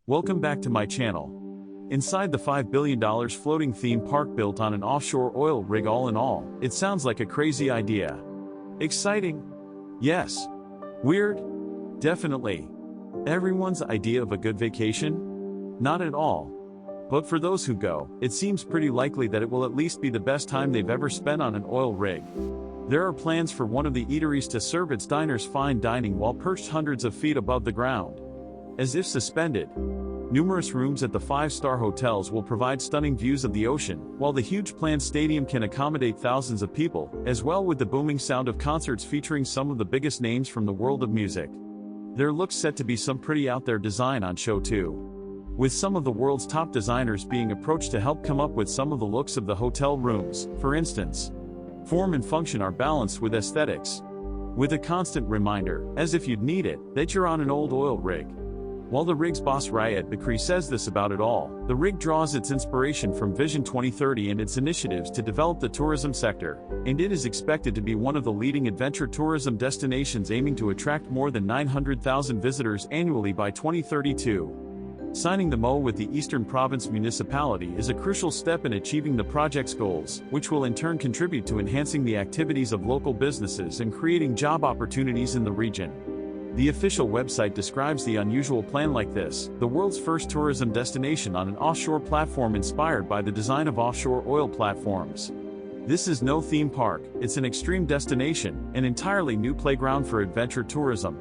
Welcome back to my channel. Inside the $5 billion floating theme park built on an offshore oil rig, all in all, it sounds like a crazy idea. Exciting? Yes. Weird? Definitely. Everyone's idea of a good vacation? Not at all. But for those who go, it seems pretty likely that it will at least be the best time they've ever spent on an oil rig. There are plans for one of the eateries to serve its diners fine dining while perched hundreds of feet above the ground. As if suspended. Numerous rooms at the five-star hotels will provide stunning views of the ocean, while the huge planned stadium can accommodate thousands of people, as well with the booming sound of concerts featuring some of the biggest names from the world of music. There looks set to be some pretty out-there design on show too, with some of the world's top designers being approached to help come up with some of the looks of the hotel rooms. For instance, form and function are balanced with aesthetics, with a constant reminder, as if you'd need it, that you're on an old oil rig. While the rig's boss Riyad Bakri says this about it all, the rig draws its inspiration from Vision 2030 and its initiatives to develop the tourism sector, and it is expected to be one of the leading adventure tourism destinations, aiming to attract more than 900,000 visitors annually by 2032. Signing the MO with the Eastern Province Municipality is a crucial step in achieving the project's goals, which will in turn contribute to enhancing the activities of local businesses and creating job opportunities in the region. The official website describes the unusual plan like this: the world's first tourism destination on an offshore platform inspired by the design of offshore oil platforms. This is no theme park, it's an extreme destination, an entirely new playground for adventure tourism.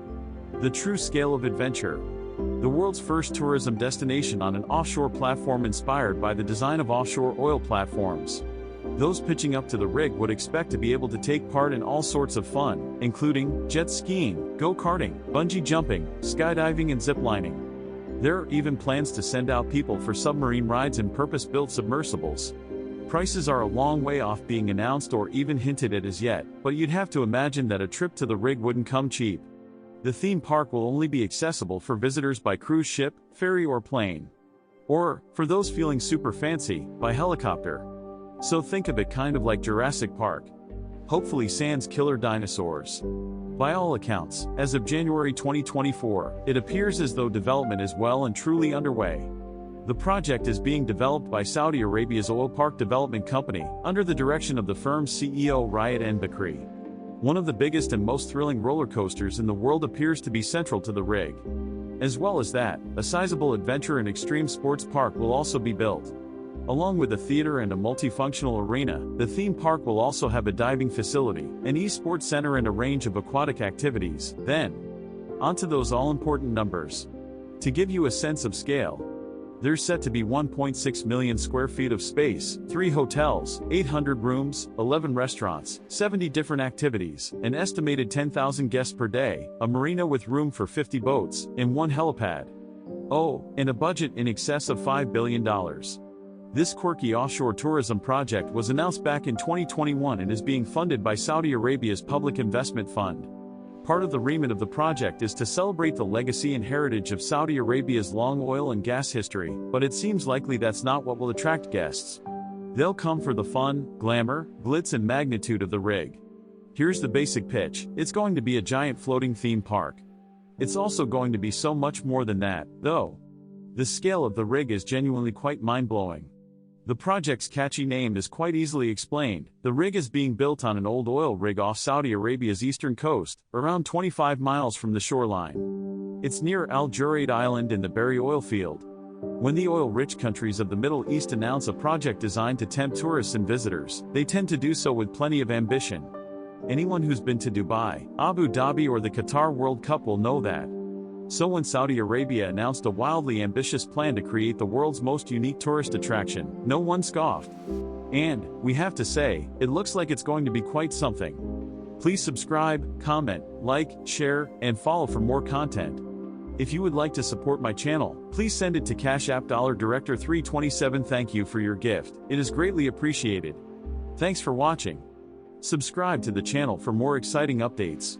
The true scale of adventure. The world's first tourism destination on an offshore platform inspired by the design of offshore oil platforms. Those pitching up to the rig would expect to be able to take part in all sorts of fun, including jet skiing, go-karting, bungee jumping, skydiving and ziplining. There are even plans to send out people for submarine rides in purpose-built submersibles. Prices are a long way off being announced or even hinted at as yet, but you'd have to imagine that a trip to the rig wouldn't come cheap. The theme park will only be accessible for visitors by cruise ship, ferry or plane. Or, for those feeling super fancy, by helicopter. So think of it kind of like Jurassic Park. Hopefully sans killer dinosaurs. By all accounts, as of January 2024, it appears as though development is well and truly underway. The project is being developed by Saudi Arabia's Oil Park Development Company, under the direction of the firm's CEO Riyad Bakri. One of the biggest and most thrilling roller coasters in the world appears to be central to the rig. As well as that, a sizable adventure and extreme sports park will also be built. Along with a theater and a multifunctional arena, the theme park will also have a diving facility, an esports center and a range of aquatic activities. Then, onto those all-important numbers. To give you a sense of scale, there's set to be 1.6 million square feet of space, 3 hotels, 800 rooms, 11 restaurants, 70 different activities, an estimated 10,000 guests per day, a marina with room for 50 boats, and 1 helipad. Oh, and a budget in excess of $5 billion. This quirky offshore tourism project was announced back in 2021 and is being funded by Saudi Arabia's Public Investment Fund. Part of the remit of the project is to celebrate the legacy and heritage of Saudi Arabia's long oil and gas history, but it seems likely that's not what will attract guests. They'll come for the fun, glamour, glitz and magnitude of the rig. Here's the basic pitch: it's going to be a giant floating theme park. It's also going to be so much more than that, though. The scale of the rig is genuinely quite mind-blowing. The project's catchy name is quite easily explained. The rig is being built on an old oil rig off Saudi Arabia's eastern coast, around 25 miles from the shoreline. It's near Al Juraid Island in the Berry oil field. When the oil-rich countries of the Middle East announce a project designed to tempt tourists and visitors, they tend to do so with plenty of ambition. Anyone who's been to Dubai, Abu Dhabi or the Qatar World Cup will know that. So when Saudi Arabia announced a wildly ambitious plan to create the world's most unique tourist attraction, no one scoffed. And, we have to say, it looks like it's going to be quite something. Please subscribe, comment, like, share, and follow for more content. If you would like to support my channel, please send it to Cash App $Director327. Thank you for your gift, it is greatly appreciated. Thanks for watching. Subscribe to the channel for more exciting updates.